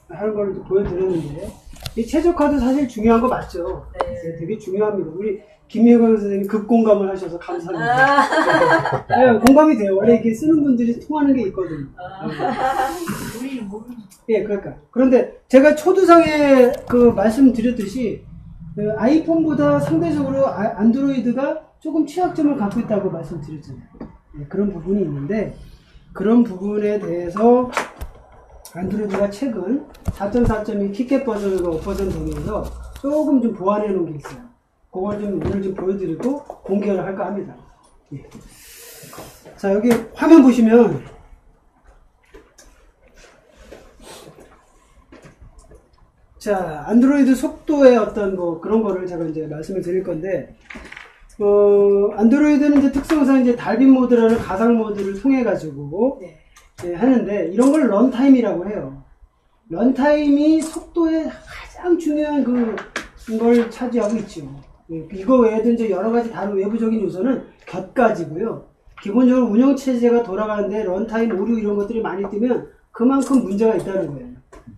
하는 걸 보여드렸는데, 이 최적화도 사실 중요한 거 맞죠? 네. 되게 중요합니다. 우리 김미경 선생님 급공감을 하셔서 감사합니다. 네, 공감이 돼요. 원래 이렇게 쓰는 분들이 통하는 게 있거든요. 우리 모르는. 예, 그러니까. 그런데 제가 초두상에 그 말씀드렸듯이 그 아이폰보다 상대적으로 안드로이드가 조금 취약점을 갖고 있다고 말씀드렸잖아요. 예, 그런 부분이 있는데 그런 부분에 대해서 안드로이드가 최근 4.4.2 키캣 버전으로 업버전 되면서 조금 좀 보완해 놓은 게 있어요. 그걸 좀 오늘 좀 보여드리고 공개를 할까 합니다. 예. 자, 여기 화면 보시면 자, 안드로이드 속도의 어떤 뭐 그런 거를 제가 이제 말씀을 드릴 건데, 안드로이드는 이제 특성상 이제 달빛 모드라는 가상 모드를 통해 가지고 하는데 이런 걸 런타임이라고 해요. 런타임이 속도의 가장 중요한 그걸 차지하고 있죠. 이거 외에도 이제 여러 가지 다른 외부적인 요소는 곁가지고요. 기본적으로 운영 체제가 돌아가는데 런타임 오류 이런 것들이 많이 뜨면 그만큼 문제가 있다는 거예요.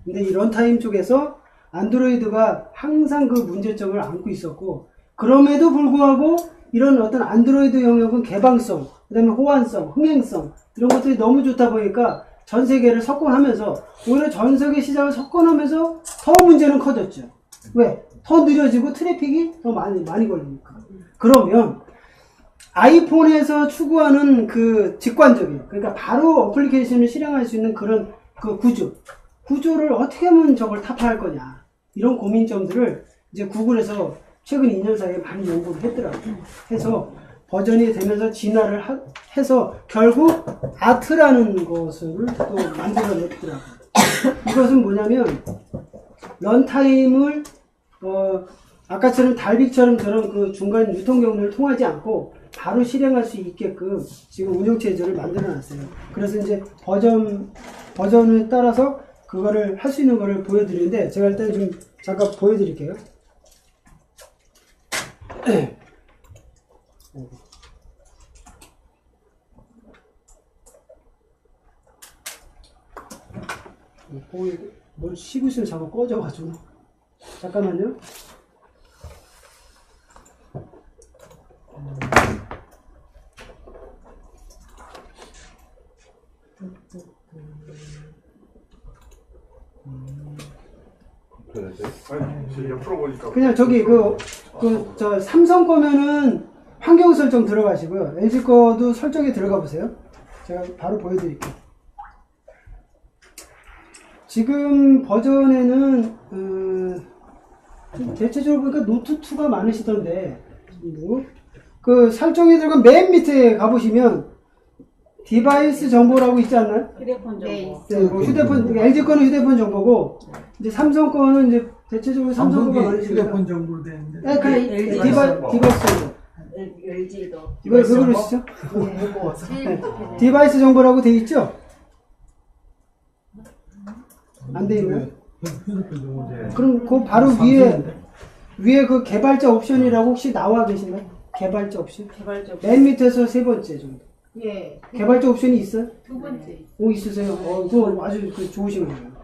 근데 이 런타임 쪽에서 안드로이드가 항상 그 문제점을 안고 있었고, 그럼에도 불구하고 이런 어떤 안드로이드 영역은 개방성, 그 다음에 호환성, 흥행성 이런 것들이 너무 좋다 보니까 전 세계를 석권하면서 오히려 전 세계 시장을 석권하면서 더 문제는 커졌죠. 왜? 더 느려지고 트래픽이 더 많이 걸리니까. 그러면 아이폰에서 추구하는 그 직관적인, 그러니까 바로 어플리케이션을 실행할 수 있는 그런 그 구조를 어떻게 하면 저걸 타파할 거냐, 이런 고민점들을 이제 구글에서 최근 2년 사이에 많이 연구를 했더라고요. 해서 버전이 되면서 진화를 해서 결국 아트라는 것을 또 만들어냈더라고요. 이것은 뭐냐면 런타임을 아까처럼 달빅처럼 저런 그 중간 유통 경로를 통하지 않고 바로 실행할 수 있게끔 지금 운영 체제를 만들어 놨어요. 그래서 이제 버전을 따라서 그거를 할 수 있는 거를 보여드리는데, 제가 일단 좀 잠깐 보여드릴게요. 뭘 쉬고 있으면 자꾸 꺼져가지고. 잠깐만요. 아니, 옆으로 보니까 그냥 저기 저 삼성 거면은 환경 설정 들어가시고요. LG 거도 설정에 들어가 보세요. 제가 바로 보여드릴게요. 지금 버전에는 대체적으로 보니까 노트2가 많으시던데, 그 설정에 들어간 맨 밑에 가보시면 디바이스 정보라고 있지 않나요? 휴대폰 정보. 네, 뭐 휴대폰, LG 거는 휴대폰 정보고, 이제 삼성 거는 이제 대체적으로 삼성 거가 많으시니까. 휴대폰 정보로 되는데. 네, 그 LG 디바이스 정보. LG도. 이거 왜 그러시죠? 네. 디바이스 정보라고 돼 있죠? 안 돼 있나요? 휴대폰 정보. 그럼 그 바로 위에 그 개발자 옵션이라고 혹시 나와 계시나요? 개발자 옵션? 개발자. 맨 밑에서 세 번째 정도. 예. 개발자 옵션이 있어요? 두 번째. 오, 있으세요? 그거 아주 좋으신 거예요.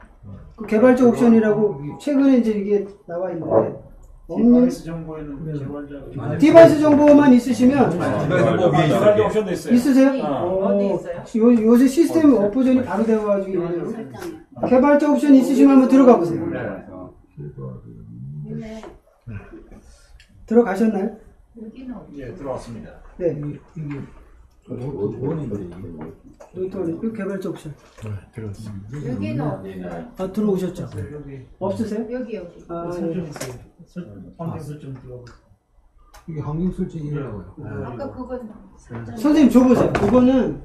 그 개발자 옵션이라고 최근에 이제 이게 나와 있는데, 디바이스 정보에는 개발자 디바이스 정보만 있으시면 개발자 옵션도 있어요. 있으세요? 어디 있어요? 요새 시스템 업보전이 바로 되어가지고 있는데, 개발자 옵션 있으시면 한번 들어가 보세요. 네. 들어가셨나요? 여기는 예, 들어왔습니다. 네. 이게 원인데 이게. 또 개발자 옵션. 여기는 없어요. 아, 들어오셨죠? 여기 없으세요? 여기. 아, 설정 있어요. 환경 설정 들어가. 이게 환경 설정이라고요. 아까 그건 선생님 줘보세요. 이거는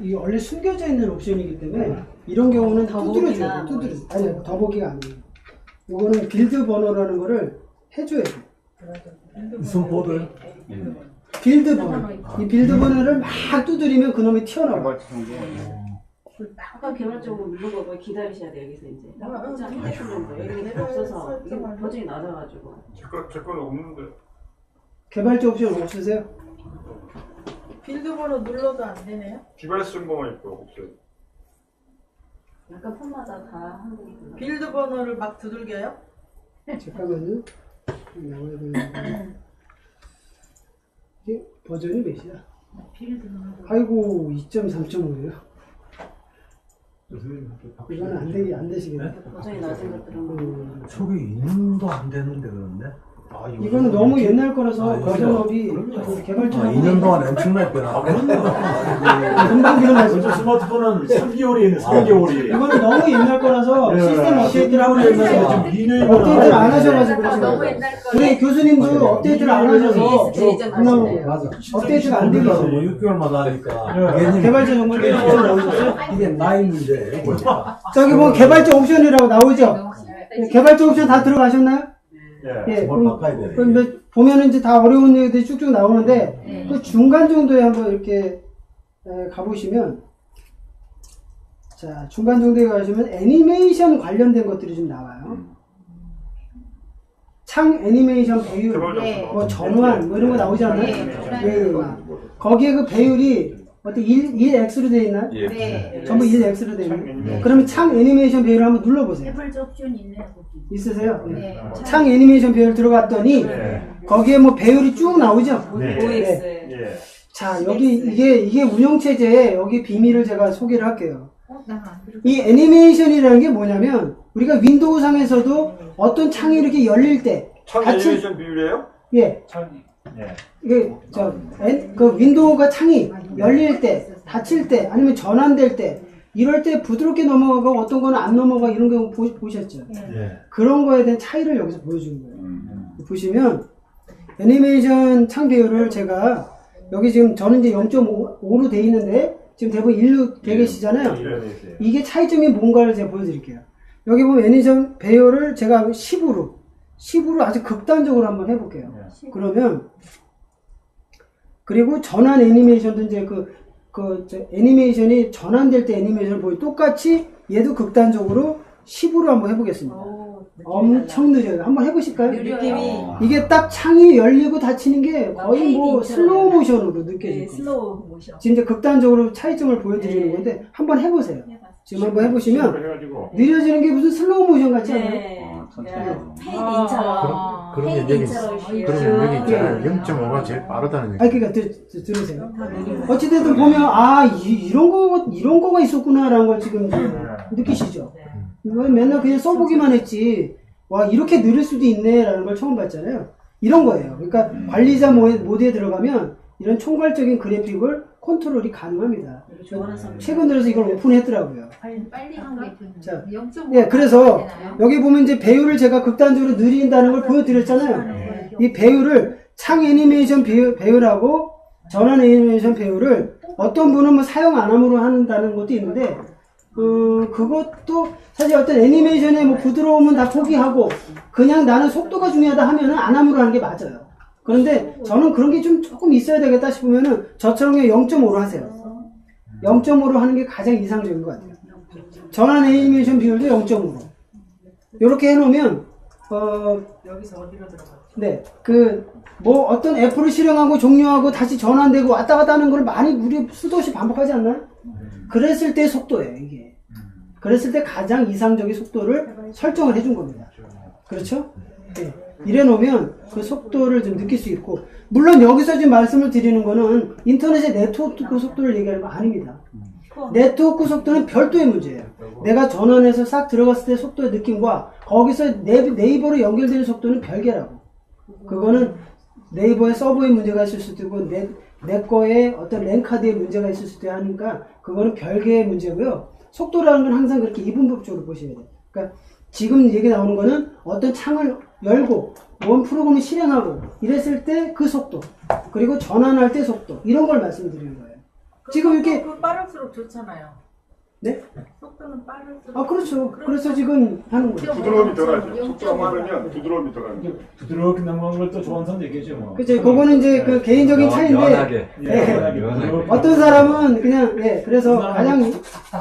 이게 원래 숨겨져 있는 옵션이기 때문에 이런 경우는 두드려줘요. 아니요, 더보기가 아니에요. 이거는 빌드 번호라는 거를 해줘야 돼요. 무슨 보도요? 빌드 번호. 이 빌드 번호를 막 두드리면 그놈이 튀어나와요. 아까 개발적으로 누른 거 기다리셔야 돼요. 여기서 이제 진짜 핸드폰 정보 여기 없어서 이게 버전이 낮아가지고. 제 건 없는데. 개발자 옵션 없으세요? 빌드 번호 눌러도 안 되네요? 디바이스 정보만 있고 없어요. 약간 폰마다 다 한 개. 빌드 번호를 막 두들겨요? 잠깐만요. 나와야 되는데. 이게 버전이 몇이야? 아이고 2.3.5예요. 이거는 안 되시겠네. 버전이 낮은 것들은 초기 2년도 안 됐는데 그런데. 이거는 너무 옛날 거라서 버전업이 개발자 2년 동안 엄청나게 변화. 금방 변하죠. 요즘 스마트폰은 3개월이 있네, 3개월이. 이거는 너무 옛날 거라서 예. 시스템 업데이트를 하고 있는데 지금 2년이 업데이트를 안 하셔가지고 너무 그러시는 옛날 거예요. 거네. 우리 교수님도 업데이트를 안 하셔서 이전 그냥 가시네요. 맞아. 업데이트가 안 되고 뭐 6개월마다 하니까. 예. 개발자 정보를 나오셨어요? 이게 나이 문제예요. 보니까. 저기 뭐 개발자 옵션이라고 나오죠? 네, 개발자 옵션 다 들어가셨나요? 예. 예, 뭘 바꿔야 되네. 그럼 보면은 이제 다 어려운 얘기들이 쭉쭉 나오는데 그 중간 정도에 한번 이렇게 가보시면 자 중간 정도에 가시면 애니메이션 관련된 것들이 좀 나와요. 창 애니메이션 배율, 뭐 전환 뭐 이런 거 나오지 않나요? 거기에 그 배율이 어때 1X로 되어 있나요? 네. 전부 1X로 되어 있나요? 그러면 창 애니메이션 배율을 한번 눌러보세요. 개발자 옵션이 있네요. 거기. 있으세요? 네. 창 애니메이션 배율 들어갔더니 거기에 뭐 배율이 쭉 나오죠? 네. OX. 예. 자 여기 이게 운영체제의 여기 비밀을 제가 소개를 할게요. 나안 들어. 이 애니메이션이라는 게 뭐냐면 우리가 윈도우 상에서도 어떤 창이 이렇게 열릴 때 창 같이- 애니메이션 비율이에요? 예 참, 예. 이게 그 윈도우가 창이 열릴 때 닫힐 때 아니면 전환될 때 이럴 때 부드럽게 넘어가고 어떤 거는 안 넘어가 이런 경우 보셨죠? 예. 그런 거에 대한 차이를 여기서 보여주는 거예요. 보시면 애니메이션 창 배율을 제가 여기 지금 저는 이제 0.5로 돼 있는데 지금 대부분 1로 돼 계시잖아요. 이게 차이점이 뭔가를 제가 보여드릴게요. 여기 보면 애니메이션 배열을 제가 10으로 아주 극단적으로 한번 해볼게요. 그러면 그리고 전환 애니메이션도 이제 애니메이션이 전환될 때 애니메이션을 보여 똑같이 얘도 극단적으로 10으로 한번 해보겠습니다. 엄청 느려요. 한번 해보실까요? 느낌이 이게 딱 창이 열리고 닫히는 게 거의 뭐 페이딩처럼. 슬로우 모션으로 느껴질 거예요. 슬로우 모션. 지금 이제 극단적으로 차이점을 보여드리는 건데 한번 해보세요. 지금 한번 해보시면 해가지고 느려지는 게 무슨 슬로우 모션 같지 않아요? 네. 아. 페이딩처럼. 그런 얘기 페이딩처럼 그런 얘기 있잖아요. 예. 0.5가 제일 빠르다는 얘기. 아니 그러니까 들으세요. 어찌됐든 보면 이런 거가 있었구나라는 걸 지금 이제 느끼시죠. 이건 맨날 그냥 써보기만 했지 와 이렇게 느릴 수도 있네라는 걸 처음 봤잖아요. 이런 거예요. 그러니까 관리자 모드에 들어가면 이런 총괄적인 그래픽을 컨트롤이 가능합니다. 최근 들어서 이걸 오픈했더라고요. 빨리 한게 자, 0.5. 예, 그래서 여기 보면 이제 배율을 제가 극단적으로 느린다는 걸 보여드렸잖아요. 이 배율을 창 애니메이션 배율하고 전환 애니메이션 배율을 어떤 분은 뭐 사용 안 함으로 한다는 것도 있는데, 그것도 사실 어떤 애니메이션의 뭐 부드러움은 다 포기하고 그냥 나는 속도가 중요하다 하면은 안 함으로 하는 게 맞아요. 그런데 저는 그런 게 좀 조금 있어야 되겠다 싶으면은 저처럼 그냥 0.5로 하세요. 0.5로 하는 게 가장 이상적인 것 같아요. 전환 애니메이션 비율도 0.5로. 이렇게 해놓으면, 여기서 어디로 들어갔죠? 네, 뭐 어떤 애플을 실행하고 종료하고 다시 전환되고 왔다 갔다 하는 걸 많이 우리 수도 없이 반복하지 않나요? 그랬을 때 속도예요, 이게. 그랬을 때 가장 이상적인 속도를 설정을 해준 겁니다. 그렇죠? 네. 이래 놓으면 그 속도를 좀 느낄 수 있고, 물론 여기서 지금 말씀을 드리는 거는 인터넷의 네트워크 속도를 얘기하는 거 아닙니다. 네트워크 속도는 별도의 문제예요. 내가 전원에서 싹 들어갔을 때 속도의 느낌과 거기서 네이버로 연결되는 속도는 별개라고. 그거는 네이버의 서버에 문제가 있을 수도 있고 내 거에 어떤 랜카드에 문제가 있을 수도 하니까 그거는 별개의 문제고요. 속도라는 건 항상 그렇게 이분법적으로 보셔야 돼요. 그러니까 지금 얘기 나오는 거는 어떤 창을 열고 원 프로그램을 실행하고 이랬을 때 그 속도, 그리고 전환할 때 속도, 이런 걸 말씀드리는 거예요. 지금 이렇게 빠를수록 좋잖아요. 네? 속도는 빠를수록. 아 그렇죠. 그래서 지금 하는 거죠. 부드러움이 들어가죠. 속도가 많으면 부드러움이 들어가죠. 부드럽게 넘어가는 걸 또 좋아하는 사람도 있겠죠, 뭐. 그렇죠. 그거는 이제 그 개인적인 차이인데 예. 어떤 사람은 그냥 그래서 가장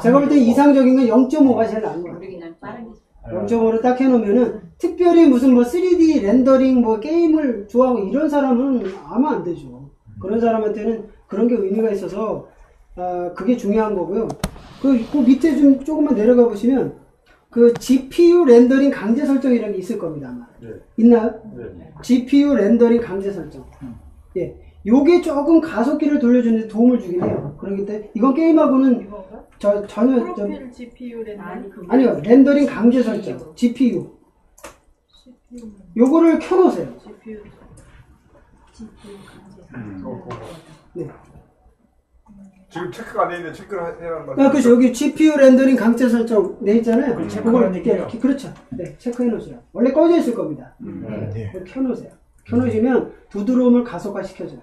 제가 볼 때 이상적인 건 0.5가 제일 나은 것 같아요. 우리 그냥 빠른 게. 0.5로 딱 해놓으면은 특별히 무슨 뭐 3D 렌더링 뭐 게임을 좋아하고 이런 사람은 아마 안 되죠. 그런 사람한테는 그런 게 의미가 있어서 그게 중요한 거고요. 그 밑에 좀 조금만 내려가 보시면 그 GPU 렌더링 강제 설정이라는 게 있을 겁니다. 아마. 네. 있나요? 네. GPU 렌더링 강제 설정. 예. 요게 조금 가속기를 돌려주는데 도움을 주긴 해요. 그렇기 때문에 이건 게임하고는 이건가? 전혀 프로필 GPU 랜드. 아니요. 렌더링 강제 설정. GPU. CPU. 요거를 켜놓으세요. GPU. 네. 지금 체크가 안 돼 있는데 체크를 해라는 말씀. 그렇죠. 여기 GPU 렌더링 강제 설정 돼 있잖아요. 그걸 체크하는 얘기예요. 그렇죠. 네, 체크해 놓으세요. 원래 꺼져 있을 겁니다. 네. 그걸 켜놓으세요. 켜놓으시면 부드러움을 가속화 시켜줘요.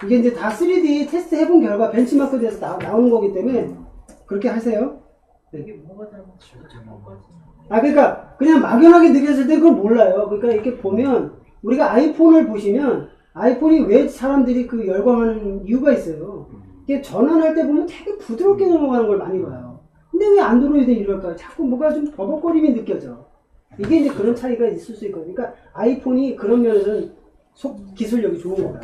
이게 이제 다 3D 테스트 해본 결과 벤치마크 돼서 나오는 거기 때문에 그렇게 하세요. 이게 뭐가 잘못됐어? 그러니까 그냥 막연하게 느꼈을 때 그걸 몰라요. 그러니까 이렇게 보면 우리가 아이폰을 보시면 아이폰이 왜 사람들이 그 열광하는 이유가 있어요. 이게 전환할 때 보면 되게 부드럽게 넘어가는 걸 많이 봐요. 근데 왜 안드로이드는 이럴까요? 자꾸 뭐가 좀 버벅거림이 느껴져. 이게 이제 그런 차이가 있을 수 있거든요. 그러니까 아이폰이 그런 면에서는 기술력이 좋은 거예요.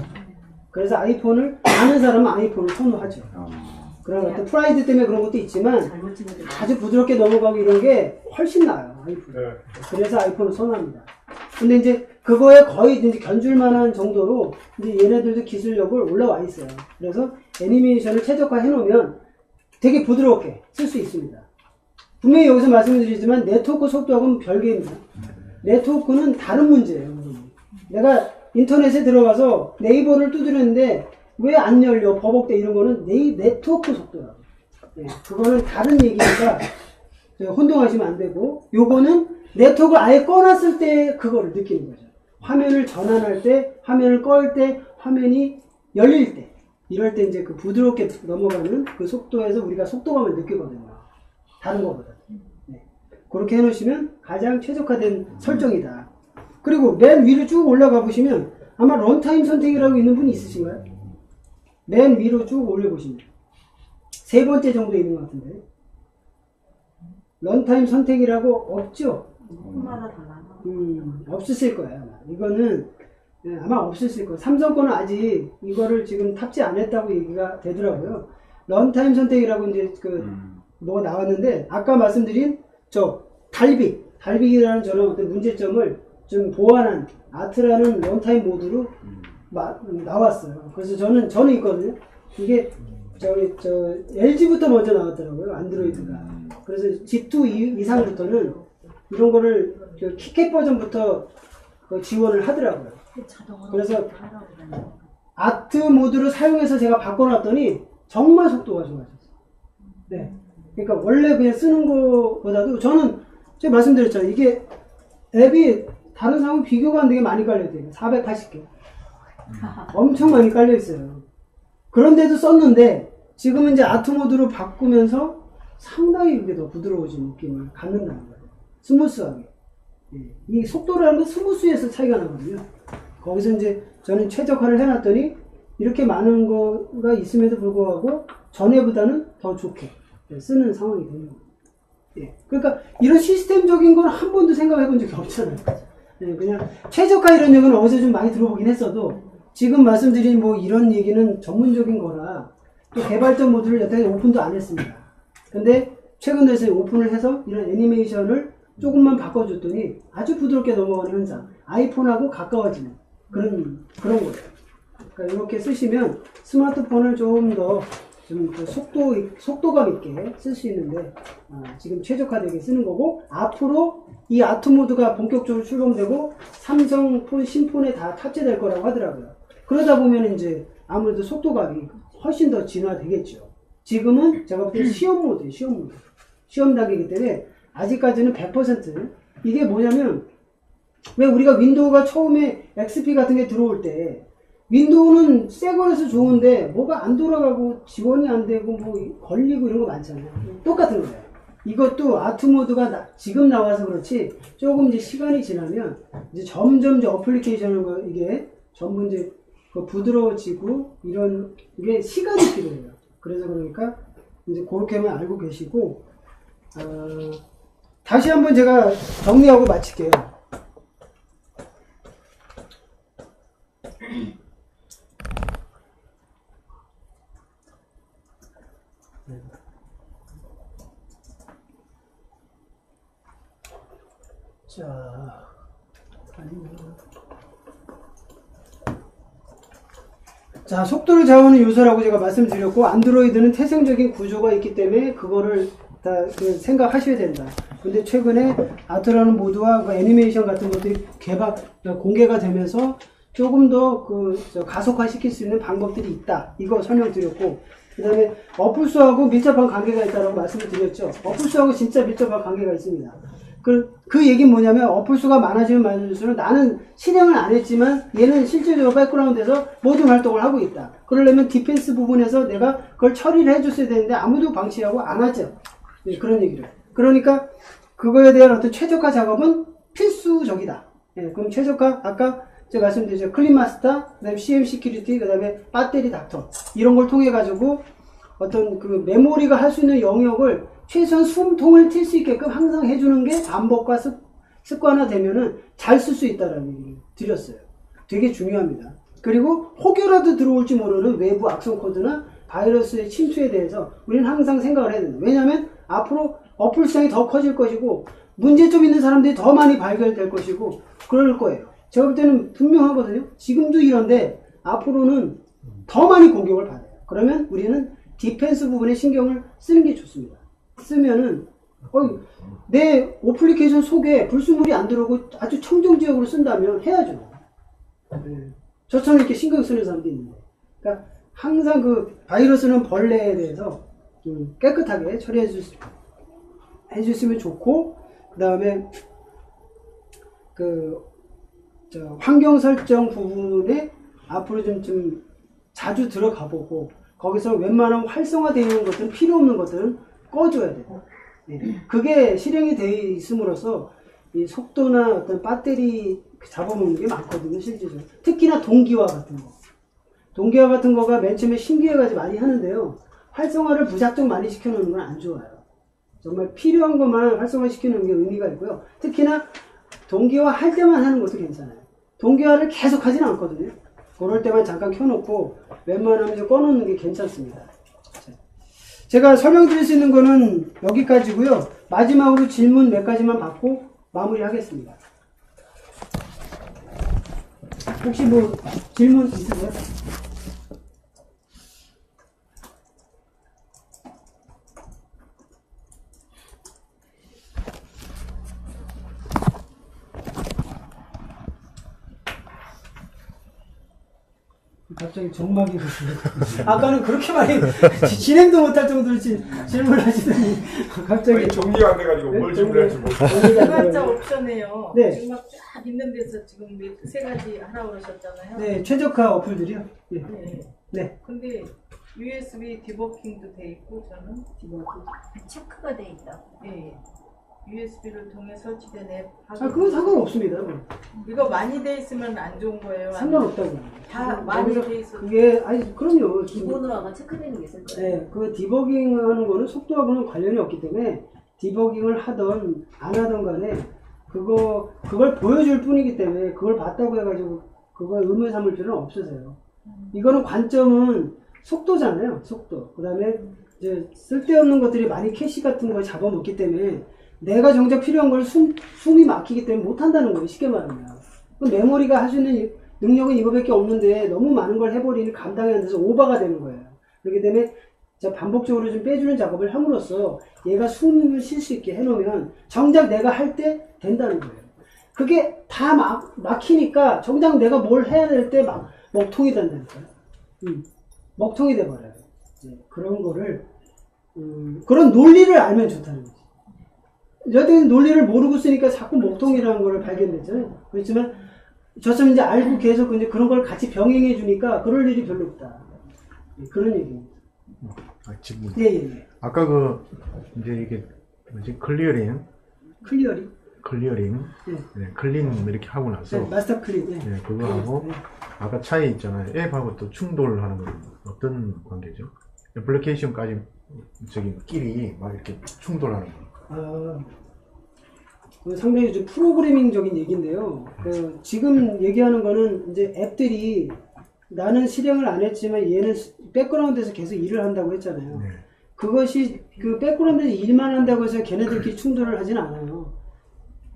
그래서 아이폰을 아는 사람은 아이폰을 선호하죠. 그런 어떤 프라이드 때문에 그런 것도 있지만 잘못 찍어도 아주 부드럽게 넘어가고 이런 게 훨씬 나아요. 아이폰. 네. 그래서 아이폰을 선호합니다. 근데 이제 그거에 거의 이제 견줄 만한 정도로 이제 얘네들도 기술력을 올라와 있어요. 그래서 애니메이션을 최적화해 놓으면 되게 부드럽게 쓸 수 있습니다. 분명히 여기서 말씀드리지만 네트워크 속도하고는 별개입니다. 네트워크는 다른 문제예요. 내가 인터넷에 들어가서 네이버를 두드렸는데 왜 안 열려? 버벅대 이런 거는 네트워크 속도라고. 네, 그거는 다른 얘기니까 혼동하시면 안 되고, 요거는 네트워크를 아예 꺼놨을 때 그거를 느끼는 거죠. 화면을 전환할 때, 화면을 끌 때, 화면이 열릴 때, 이럴 때 이제 그 부드럽게 넘어가는 그 속도에서 우리가 속도감을 느끼거든요. 다른 거보다. 네. 그렇게 해놓으시면 가장 최적화된 설정이다. 그리고 맨 위로 쭉 올라가 보시면 아마 런타임 선택이라고 있는 분이 있으신가요? 맨 위로 쭉 올려보시면 세 번째 정도 있는 것 같은데 런타임 선택이라고 없죠? 폰마다 달라. 없으실 거예요. 아마. 이거는 아마 없으실 거예요. 삼성 거는 아직 이거를 지금 탑재 안 했다고 얘기가 되더라고요. 런타임 선택이라고 이제 뭐가 나왔는데 아까 말씀드린 저 달빅이라는 저런 어떤 문제점을 좀 보완한 아트라는 런타임 모드로 나왔어요. 그래서 저는 있거든요. 이게 저 LG부터 먼저 나왔더라고요. 안드로이드가. 그래서 G2 이상부터는 이런 거를 키캣 버전부터 지원을 하더라고요. 그래서 아트 모드를 사용해서 제가 바꿔놨더니 정말 속도가 좋아졌어요. 네. 그러니까 원래 그냥 쓰는 거보다도 저는 제가 말씀드렸잖아요. 이게 앱이 다른 사람과 비교가 안 되게 많이 깔려있대요. 480개. 엄청 많이 깔려있어요. 그런데도 썼는데 지금은 이제 아트 모드로 바꾸면서 상당히 그게 더 부드러워진 느낌을 갖는다는 거예요. 스무스하게. 예. 이 속도라는 건 스무스에서 차이가 나거든요. 거기서 이제 저는 최적화를 해놨더니 이렇게 많은 거가 있음에도 불구하고 전에보다는 더 좋게 쓰는 상황이 되는 거예요. 예. 그러니까 이런 시스템적인 건 한 번도 생각해 본 적이 없잖아요. 예. 그냥 최적화 이런 얘기는 어디서 좀 많이 들어보긴 했어도 지금 말씀드린 뭐 이런 얘기는 전문적인 거라 또 개발자 모드를 여태까지 오픈도 안 했습니다. 근데 최근 들어서 오픈을 해서 이런 애니메이션을 조금만 바꿔줬더니 아주 부드럽게 넘어가는 현상, 아이폰하고 가까워지는 그런 거예요. 그러니까 이렇게 쓰시면 스마트폰을 조금 더 좀 속도감 있게 쓸 수 있는데 지금 최적화되게 쓰는 거고 앞으로 이 아트 모드가 본격적으로 출범되고 삼성 폰 신폰에 다 탑재될 거라고 하더라고요. 그러다 보면 이제 아무래도 속도감이 훨씬 더 진화되겠죠. 지금은 제가 볼 때 시험 모드예요. 시험 단계이기 때문에 아직까지는 100% 이게 뭐냐면 왜 우리가 윈도우가 처음에 XP 같은 게 들어올 때 윈도우는 새 거라서 좋은데 뭐가 안 돌아가고 지원이 안 되고 뭐 걸리고 이런 거 많잖아요. 똑같은 거예요. 이것도 아트 모드가 지금 나와서 그렇지 조금 이제 시간이 지나면 이제 점점 이제 어플리케이션을 이게 전부 이제 부드러워지고 이런 이게 시간이 필요해요. 그래서 그러니까 이제 그렇게만 알고 계시고 다시 한번 제가 정리하고 마칠게요. 자, 자, 속도를 좌우하는 요소라고 제가 말씀드렸고, 안드로이드는 태생적인 구조가 있기 때문에 그거를 다 생각하셔야 된다. 근데 최근에 아트라는 모드와 그 애니메이션 같은 것들이 공개가 되면서 조금 더 가속화 시킬 수 있는 방법들이 있다. 이거 설명드렸고, 그 다음에 어플스하고 밀접한 관계가 있다고 말씀을 드렸죠. 어플스하고 진짜 밀접한 관계가 있습니다. 그 얘기는 뭐냐면, 어플수가 많아지면 많아질수록 나는 실행을 안 했지만 얘는 실질적으로 백그라운드에서 모든 활동을 하고 있다. 그러려면 디펜스 부분에서 내가 그걸 처리를 해줬어야 되는데 아무도 방치하고 안 하죠. 네, 그런 얘기를. 그러니까 그거에 대한 어떤 최적화 작업은 필수적이다. 네, 그럼 최적화, 아까 제가 말씀드렸죠. 클린 마스터, 그 다음에 CM 시큐리티, 그 다음에 배터리 닥터. 이런 걸 통해가지고 어떤 그 메모리가 할 수 있는 영역을 최소한 숨통을 튈 수 있게끔 항상 해주는 게 반복과 습관화되면은 잘 쓸 수 있다라는 얘기를 드렸어요. 되게 중요합니다. 그리고 혹여라도 들어올지 모르는 외부 악성 코드나 바이러스의 침투에 대해서 우리는 항상 생각을 해야 된다. 왜냐하면 앞으로 어플 시장이 더 커질 것이고 문제점 있는 사람들이 더 많이 발견될 것이고 그럴 거예요. 제가 볼 때는 분명하거든요. 지금도 이런데 앞으로는 더 많이 공격을 받아요. 그러면 우리는 디펜스 부분에 신경을 쓰는 게 좋습니다. 쓰면은 내 어플리케이션 속에 불순물이 안 들어오고 아주 청정지역으로 쓴다면 해야죠. 네. 저처럼 이렇게 신경 쓰는 사람도 있는데, 그러니까 항상 그 바이러스는 벌레에 대해서 좀 깨끗하게 처리해 주시면 좋고, 그 다음에 환경 설정 부분에 앞으로 좀 자주 들어가 보고, 거기서 웬만하면 활성화되어 있는 것들은 필요 없는 것들은 꺼줘야 돼요. 네. 그게 실행이 되어 있음으로써 이 속도나 어떤 배터리 잡아먹는 게 많거든요, 실제적으로. 특히나 동기화 같은 거. 동기화 같은 거가 맨 처음에 신기해가지고 많이 하는데요. 활성화를 무작정 많이 시켜놓는 건 안 좋아요. 정말 필요한 것만 활성화 시키는 게 의미가 있고요. 특히나 동기화 할 때만 하는 것도 괜찮아요. 동기화를 계속 하지는 않거든요. 그럴 때만 잠깐 켜놓고 웬만하면 좀 꺼놓는 게 괜찮습니다. 제가 설명드릴 수 있는 거는 여기까지고요. 마지막으로 질문 몇 가지만 받고 마무리하겠습니다. 혹시 뭐 질문 있으세요? 갑자기 정막이 보시네. 아까는 그렇게 많이 진행도 못할 정도로 질문을 하시더니 갑자기 정리가 안 돼가지고 뭘 질문할지 모르겠어요. 개발자 옵션에요. 네. 지금 막 쫙 있는 데서 지금 세 가지 하라고 그러셨잖아요. 네, 최적화 어플들이요. 네. 네. 네. 근데 USB 디버킹도 돼 있고 저는 체크가 돼 있다고. 네. USB를 통해 설치된 앱. 그건 상관없습니다. 이거 많이 돼 있으면 안 좋은 거예요. 상관없다고. 다 많이 여기서 돼 있어. 그게 그럼요. 기본으로 아마 체크되는 게 있을 거예요. 네, 그 디버깅 하는 거는 속도하고는 관련이 없기 때문에 디버깅을 하던 안 하던 간에 그걸 보여줄 뿐이기 때문에 그걸 봤다고 해가지고 그걸 의무에 삼을 필요는 없으세요. 이거는 관점은 속도잖아요. 속도. 그 다음에 이제 쓸데없는 것들이 많이 캐시 같은 걸 잡아먹기 때문에 내가 정작 필요한 걸 숨이 막히기 때문에 못한다는 거예요. 쉽게 말하면. 메모리가 할 수 있는 능력은 이거밖에 없는데 너무 많은 걸 해버리니 감당이 안 돼서 오버가 되는 거예요. 그렇기 때문에 반복적으로 좀 빼주는 작업을 함으로써 얘가 숨을 쉴 수 있게 해놓으면 정작 내가 할 때 된다는 거예요. 그게 다 막히니까 정작 내가 뭘 해야 될 때 막 먹통이 된다니까요. 먹통이 돼버려요. 그런 거를 그런 논리를 알면 좋다는 거죠. 여태는 논리를 모르고 쓰니까 자꾸 먹통이라는 걸 발견했잖아요. 그렇지만 저처럼 이제 알고 계속 이제 그런 걸 같이 병행해 주니까 그럴 일이 별로 없다. 그런 얘기입니다. 질문. 예. 아까 이제 이게 클리어링. 네, 클린 이렇게 하고 나서. 네, 마스터 클린. 네, 그거 하고 아까 차이 있잖아요. 앱하고 또 충돌하는 건 어떤 관계죠? 애플리케이션까지 끼리 막 이렇게 충돌하는 거. 상당히 좀 프로그래밍적인 얘기인데요. 지금 얘기하는 거는 이제 앱들이 나는 실행을 안 했지만 얘는 백그라운드에서 계속 일을 한다고 했잖아요. 그것이 그 백그라운드에서 일만 한다고 해서 걔네들끼리 충돌을 하진 않아요.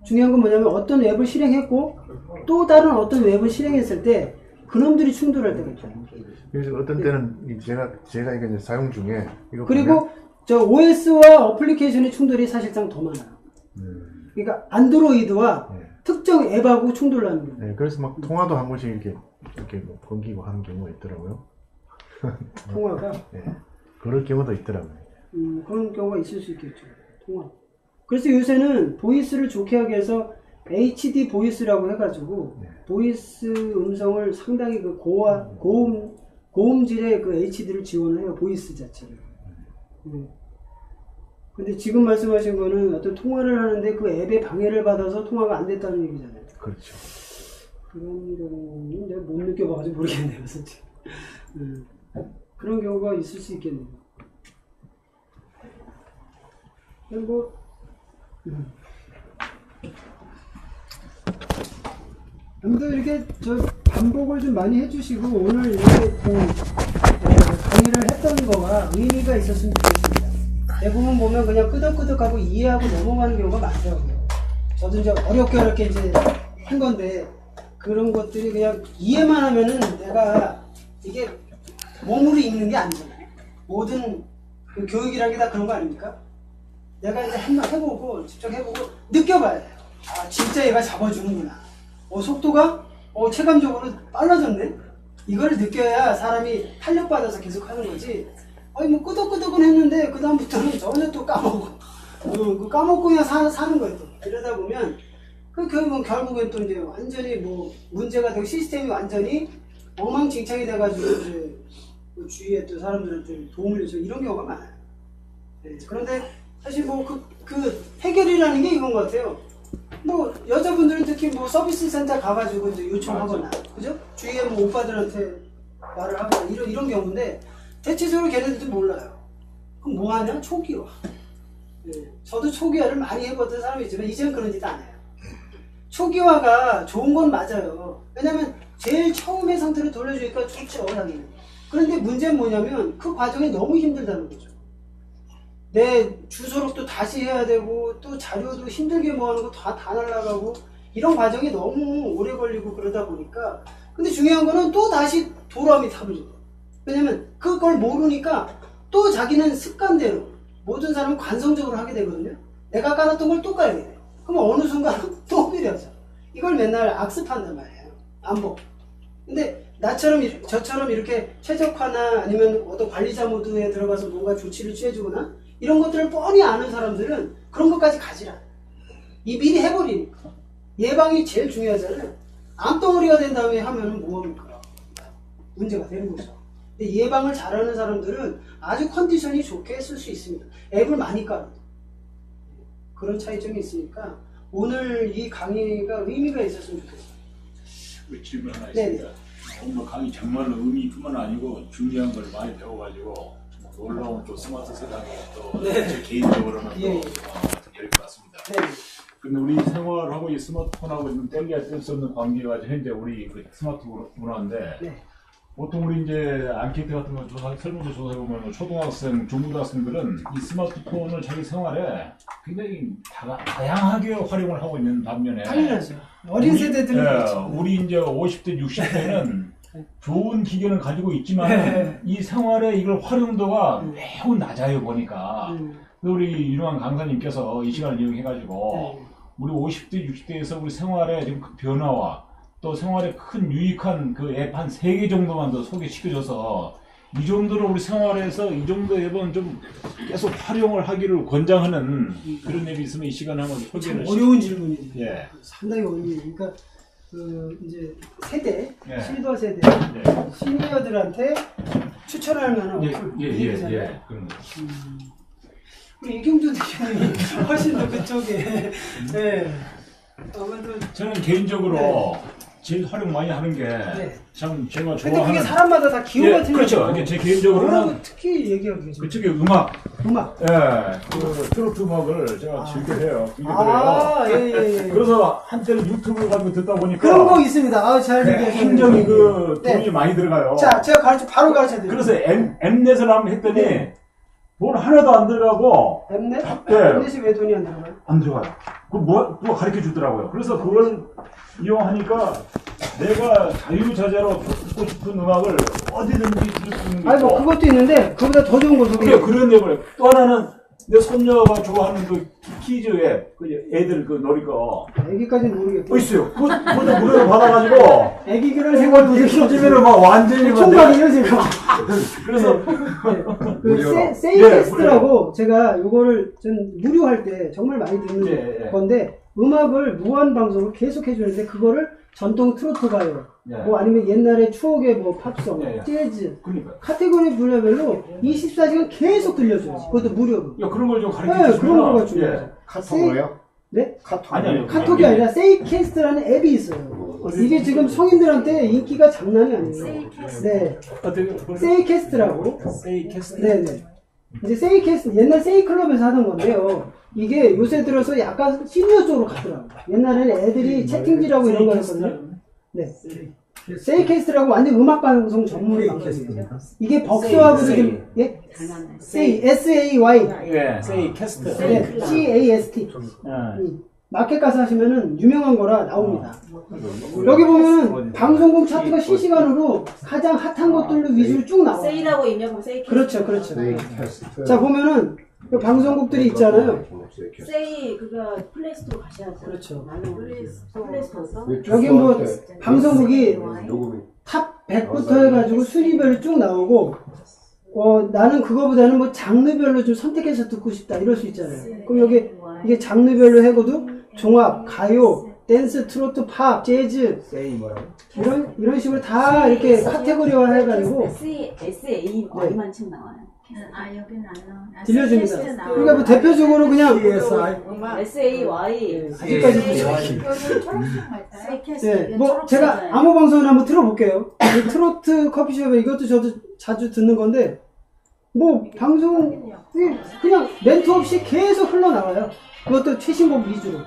중요한 건 뭐냐면 어떤 웹을 실행했고 또 다른 어떤 웹을 실행했을 때 그놈들이 충돌할 때가 있죠. 그래서 어떤 때는 제가 이게 이제 사용 중에 이거 그리고 저 OS와 어플리케이션의 충돌이 사실상 더 많아요. 그러니까 안드로이드와 네. 특정 앱하고 충돌하는 거예요. 네, 그래서 막 통화도 한 번씩 이렇게 뭐 끊기고 하는 경우가 있더라고요. 통화가 네, 그럴 경우도 있더라고요. 그런 경우가 있을 수 있겠죠. 통화. 그래서 요새는 보이스를 좋게 하기 위해서 HD 보이스라고 해가지고 네. 보이스 음성을 상당히 그 고음질의 그 HD를 지원을 해요. 보이스 자체를. 근데 지금 말씀하신 거는 어떤 통화를 하는데 그 앱에 방해를 받아서 통화가 안 됐다는 얘기잖아요. 그렇죠. 그런 경우는 내가 못 느껴봐가지고 모르겠네요, 솔직히. 그런 경우가 있을 수 있겠네요. 뭐, 아무튼 이렇게 저 반복을 좀 많이 해주시고 오늘 이렇게 강의를 했던 거가 의미가 있었으면 좋겠습니다. 대부분 보면 그냥 끄덕끄덕하고 이해하고 넘어가는 경우가 많더라고요. 저도 이제 어렵게 이제 한 건데 그런 것들이 그냥 이해만 하면은 내가 이게 몸으로 읽는 게 아니잖아요. 모든 그 교육이라는 게 다 그런 거 아닙니까? 내가 이제 한번 해보고 직접 해보고 느껴봐야 돼요. 아 진짜 얘가 잡아주는구나. 속도가 체감적으로 빨라졌네. 이걸 느껴야 사람이 탄력받아서 계속 하는 거지. 아니 뭐 끄덕끄덕은 했는데 그 다음부터는 전혀 또 까먹고 그 까먹고 그냥 사는 거예요. 또. 이러다 보면 그 결국엔 또 이제 완전히 뭐 문제가 되고 시스템이 완전히 엉망진창이 돼가지고 이제 그 주위에 또 사람들한테 도움을 요청 이런 경우가 많아요. 네, 그런데 사실 뭐 그 해결이라는 게 이건 것 같아요. 뭐 여자분들은 특히 뭐 서비스 센터 가가지고 이제 요청하거나 그죠? 주위에 뭐 오빠들한테 말을 하거나 이런 경우인데 대체적으로 걔네들도 몰라요. 그럼 뭐 하냐? 초기화. 네, 저도 초기화를 많이 해봤던 사람이지만 이제는 그런 짓 안 해요. 초기화가 좋은 건 맞아요. 왜냐면 제일 처음의 상태로 돌려주니까 좋죠, 당연히. 그런데 문제는 뭐냐면 그 과정이 너무 힘들다는 거죠. 내 주소록도 다시 해야 되고 또 자료도 힘들게 모아놓은 거 다 날라가고 이런 과정이 너무 오래 걸리고 그러다 보니까 근데 중요한 거는 또 다시 돌아오미 타버리고 왜냐면 그걸 모르니까 또 자기는 습관대로 모든 사람은 관성적으로 하게 되거든요. 내가 깔았던 걸 또 깔게 돼요. 그럼 어느 순간 또 느려져. 이걸 맨날 악습한단 말이에요. 반복. 근데 저처럼 이렇게 최적화나 아니면 어떤 관리자 모드에 들어가서 뭔가 조치를 취해주거나 이런 것들을 뻔히 아는 사람들은 그런 것까지 가지라. 이 미리 해버리니까. 예방이 제일 중요하잖아요. 암덩어리가 된 다음에 하면은 뭐합니까? 문제가 되는 거죠. 근데 예방을 잘하는 사람들은 아주 컨디션이 좋게 쓸 수 있습니다. 앱을 많이 깔아도. 그런 차이점이 있으니까 오늘 이 강의가 의미가 있었으면 좋겠어요. 질문 하나 있습니다. 오늘 강의 정말로 의미뿐만 아니고 중요한 걸 많이 배워가지고 놀라운 또 스마트 세상에 또 제 개인적으로는 또 열릴 것 같습니다. 근데 우리 생활하고 이 스마트폰하고 있는 뗄래야 뗄 수 없는 관계가 현재 우리 그 스마트 문화인데 보통 우리 이제 앙케이트 같은 거 설문조 조사해보면 초등학생, 중고등학생들은 이 스마트폰을 자기 생활에 굉장히 다양하게 활용을 하고 있는 반면에 당연하죠. 어린 세대들은 그렇죠. 우리 이제 50대, 60대는 좋은 기계는 가지고 있지만 이 생활에 이걸 활용도가 매우 낮아요 보니까. 우리 유명한 강사님께서 이 시간을 이용해가지고 우리 50대, 60대에서 우리 생활의 지금 그 변화와 또 생활에 큰 유익한 그 앱 한 3개 정도만 더 소개시켜줘서 이 정도로 우리 생활에서 이 정도 앱은 좀 계속 활용을 하기를 권장하는 그런 앱이 있으면 이 시간에 한번 소개를 어려운 질문이죠. 예. 상당히 어려운 질문. 그러니까 그 이제 세대, 예. 실버 세대, 예. 시니어들한테 추천할 만한 예. 그런 거. 우리 이경준 대표님이 훨씬 더 그쪽에 아무래도 저는 개인적으로 제일 활용 많이 하는 게 참 제가 근데 좋아하는 그게 사람마다 다 기호가 틀려요. 그렇죠. 이게 제 개인적으로는 특히 얘기하기 위해서 그쪽에 음악 음악 그 트로트 음악을 제가 즐겨 해요. 예. 그래서 한때는 유튜브 같은 거 듣다 보니까 그런 거 있습니다. 잘 얘기하셨네요. 굉장히 그 돈이 많이 들어가요. 자, 제가 바로 가르쳐 드릴게요. 그래서 엠넷을 한번 했더니 돈 하나도 안 들어가고 엠넷? 네. 엠넷이 왜 돈이 안 들어가요? 안 들어가요. 누가 가르쳐 주더라고요. 그래서 그걸 이용하니까 내가 자유자재로 듣고 싶은 음악을 어디든지 들을 수 있는 게 아니 뭐 있고. 그것도 있는데 그보다 더 좋은 거 그래, 그런 데 보래. 또 하나는 내 손녀가 좋아하는 그 키즈 앱, 그 애들 그 놀이 거. 애기까지는 모르겠고 있어요. 그것도 무료로 받아가지고. 애기들은 생각 못했어. 요즘에는 막 완전히 막 총각이에요 지금. 그래서 그 세이캐스트라고 제가 요거를 좀 무료할 때 정말 많이 듣는 예, 예. 건데 음악을 무한 방송을 계속 해주는데 그거를 전통 트로트 가요, 예. 뭐 아니면 옛날의 추억의 뭐 팝송, 예, 예. 재즈 그러니까. 카테고리 분야별로 24시간 계속 들려줘요. 그것도 무료로. 야, 그런 걸 좀 가르쳐 네, 주시면. 그런 거가 중요해요. 카톡으로요? 네? 카톡. 아니. 카톡이 아니라 세이캐스트라는 앱이 있어요. 이게 지금 성인들한테 인기가 장난이 아니에요. 네, 어떻게 세이캐스트라고. 세이캐스트? 네네. 이제 세이캐스트, 옛날 세이클럽에서 하던 건데요. 이게 요새 들어서 약간 시니어 쪽으로 갔더라고요. 옛날에는 애들이 채팅질하고 이런 거였거든요. 네. 세이캐스트라고 완전 음악방송 전문 방송이에요. 이게 벅스하고도 좀, 예? 세이, S-A-Y. 예, 세이캐스트. 네, C-A-S-T. 마켓 가서 하시면은 유명한 거라 나옵니다. 여기 보면은 방송국 차트가 실시간으로 가장 핫한 것들로 위주로 쭉 나와요. 세이라고 입력하면 세이 그렇죠, 그렇죠. 자, 보면은 그 방송국들이 있잖아요. 세이 그거 플레이스토어 가셔야죠. 그렇죠. 나는 플레이스토어서 여기 뭐 방송국이 탑 100부터 해가지고 순위별로 쭉 나오고, 나는 그거보다는 뭐 장르별로 좀 선택해서 듣고 싶다 이럴 수 있잖아요. 그럼 여기 이게 장르별로 해고도 종합, 가요, 댄스, 트로트, 팝, 재즈 이런 식으로 다 이렇게 카테고리화 해가지고 SAY만 책 나와요. 아 여기는 안 나와. 들려줍니다. 그러니까 뭐 대표적으로 그냥 SAY 아직까지 여기 초록색 말까요? 네, 뭐 제가 아무 방송을 한번 들어볼게요. 이 트로트 커피숍에 이것도 저도 자주 듣는 건데 뭐 방송 그냥 멘트 없이 계속 흘러나와요. 그것도 최신곡 위주로.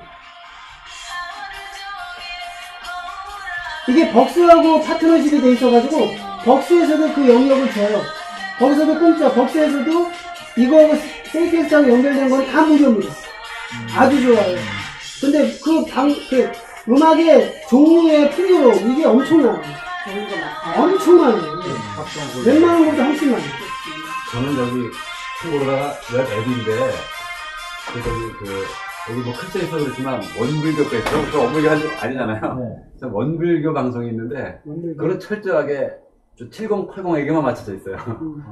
이게 벅스하고 파트너십이 돼 있어가지고 벅스에서도 그 영역을 줘요. 거기서도 공짜, 벅스에서도 이거하고 세이캐스트하고 연결된 건 다 무료입니다. 아주 좋아요. 근데 그 음악의 종류의 풍요로 이게 엄청나요. 엄청 많아요. 웬만한 것도 훨씬 많아요. 저는 여기 친구로다가 웹 앱인데 여기 뭐 클세 있어서 그렇지만 원불교가 있어. 저 어머니가 아니잖아요. 네. 원불교 방송이 있는데 그거는 철저하게 7080에게만 맞춰져 있어요.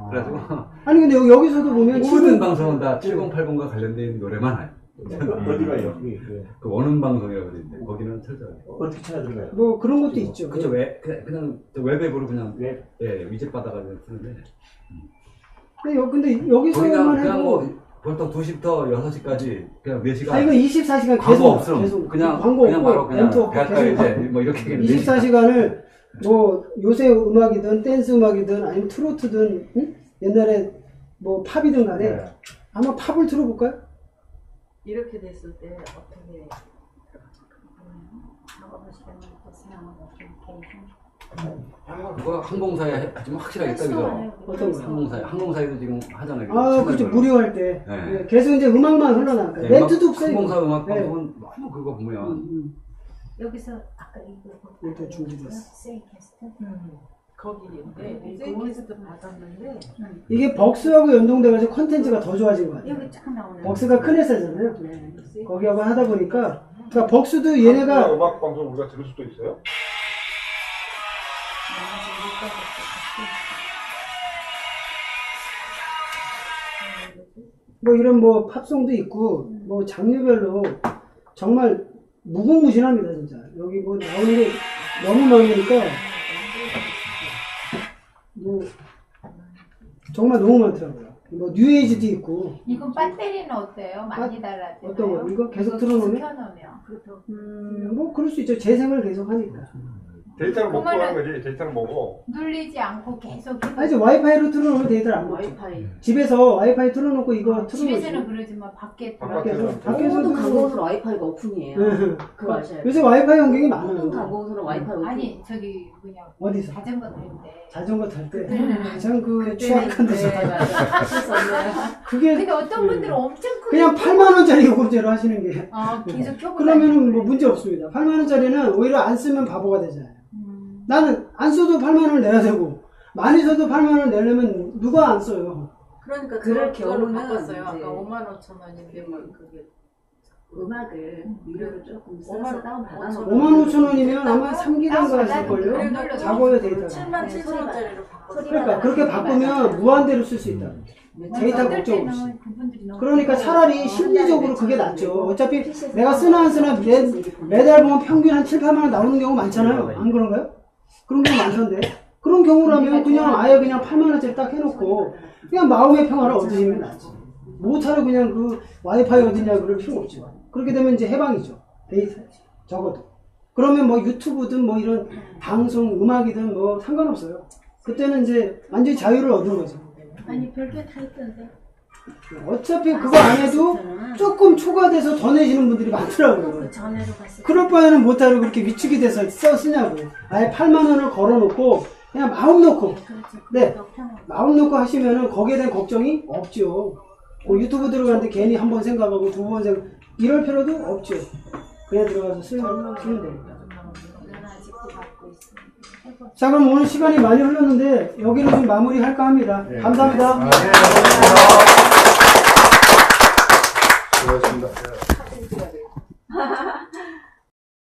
그래가지고 아니 근데 여기서도 보면 모든 방송은 다 7080과 관련된 노래만 해요. 어디가요? 그 원음 방송이라고 되어 있는데 거기는 철저하게. 어떻게 찾아 들어가요? 뭐 그런 것도 있죠. 그죠? 그냥 웹앱으로 그냥 위젯 받아가지고 쓰는데. 근데 여기서만 그냥 해도 뭐 보통 2시부터 6시까지 그냥 4시간. 이거 24시간 광고 없음. 계속 그냥 광고 그냥 없고 바로 그냥 멘트 없고 배할까 계속 이제 뭐 이렇게 24시간을 뭐 요새 음악이든 댄스 음악이든 아니면 트로트든 응? 옛날에 뭐 팝이든 간에 한번 팝을 들어볼까요? 이렇게 됐을 때 어떻게 그거 항공사에 좀 확실하게 있다고요. 어떤 거요? 항공사에도 지금 하잖아요. 아, 그렇죠. 무료할 때. 네. 네, 계속 이제 음악만 흘러나니까. 네, 멘트도 없어요. 항공사 음악 네. 방송은 너무 그거 보면 여기서 아까 이거 이것도 중지됐어. 세이캐스트. 거기인데 세이캐스트 받았는데 이게 벅스하고 연동돼가지고 컨텐츠가 더 좋아진 거 같아요. 여기 쫙 나오네. 벅스가 큰 회사잖아요. 거기하고 하다 보니까. 그러니까 벅스도 얘네가 음악 방송 우리가 들을 수도 있어요? 뭐 이런 뭐 팝송도 있고 뭐 장르별로 정말 무궁무진합니다 진짜. 여기 뭐 나오는 게 너무 많으니까 뭐 정말 너무 많더라고요. 뭐 뉴에이지도 있고. 이건 배터리는 어때요? 많이 달라요? 어떤 거? 이거 계속 틀어놓으면? 켜놓으면. 뭐 그럴 수 있죠. 재생을 계속 하니까. 데이터를 먹고 그러면은- 하는 거지. 데이터를 먹고. 눌리지 않고 계속 아니, 이제 와이파이로 틀어놓으면 데이터를 안 먹죠. 와이파이. 집에서 와이파이 틀어놓고 이거 집에서는 틀어놓으면 그러지만 밖에 바깥에서. 밖에서도 모든 가공소는 와이파이가 오픈이에요. 그거 아셔야 돼요. 요새 와이파이 환경이 모든 많아요. 가공소는 와이파이 오픈. 아니 저기 그냥 어디서? 자전거 탈때 자전거 탈 때 그때는- 가장 그 그때는 취약한 데서 네, 맞아요. 그게 근데 어떤 분들은 엄청 크게 그냥 8만 원짜리 요금제로 하시는 게 계속 켜고 그러면은 다니고 뭐 문제 없습니다. 8만 원짜리는 오히려 안 쓰면 바보가 되잖아요. 나는 안 써도 8만 원을 내야 되고 많이 써도 8만 원을 내려면 누가 안 써요. 그러니까 그럴 그걸로 경우는 바꿨어요. 아까 이제 55,000원인데 뭐 그게 음악을 유료로 조금 써서 5만 다운 받아놓고 5만 5천 원이면 아마 3기간가 하실걸요? 작아요 데이터가. 77,000원짜리로 바꿨어요. 그러니까 그렇게 바꾸면 무한대로 쓸 수 있다. 데이터 걱정 없이. 그러니까 차라리 심리적으로 그게 낫죠. 어차피 내가 쓰나 안 쓰나 매달 보면 평균 한 7, 8만 원 나오는 경우 많잖아요. 안 그런가요? 그런 경우 많던데. 그런 경우라면 그냥 아예 그냥 8만 원짜리 딱 해놓고 그냥 마음의 평화를 얻으시면 낫지. 못하러 그냥 그 와이파이 어디냐 그럴 필요 없죠. 그렇게 되면 이제 해방이죠. 데이터 적어도. 그러면 뭐 유튜브든 뭐 이런 방송 음악이든 뭐 상관없어요. 그때는 이제 완전히 자유를 얻은 거죠. 아니 별게 다 있던데. 어차피 그거 안 해도 조금 초과돼서 더 내시는 분들이 많더라고요. 그 전에로 갔을 그럴 바에는 못하러 그렇게 위축이 돼서 쓰냐고요. 아예 8만 원을 걸어놓고 그냥 마음 놓고 네 마음 놓고 하시면은 거기에 대한 걱정이 없죠. 뭐 유튜브 들어가는데 괜히 한 번 생각하고 두 번 생각 이럴 필요도 없죠. 그냥 들어가서 쓰면 됩니다. 자 그럼 오늘 시간이 많이 흘렀는데 여기는 좀 마무리할까 합니다. 감사합니다. 수고하셨습니다.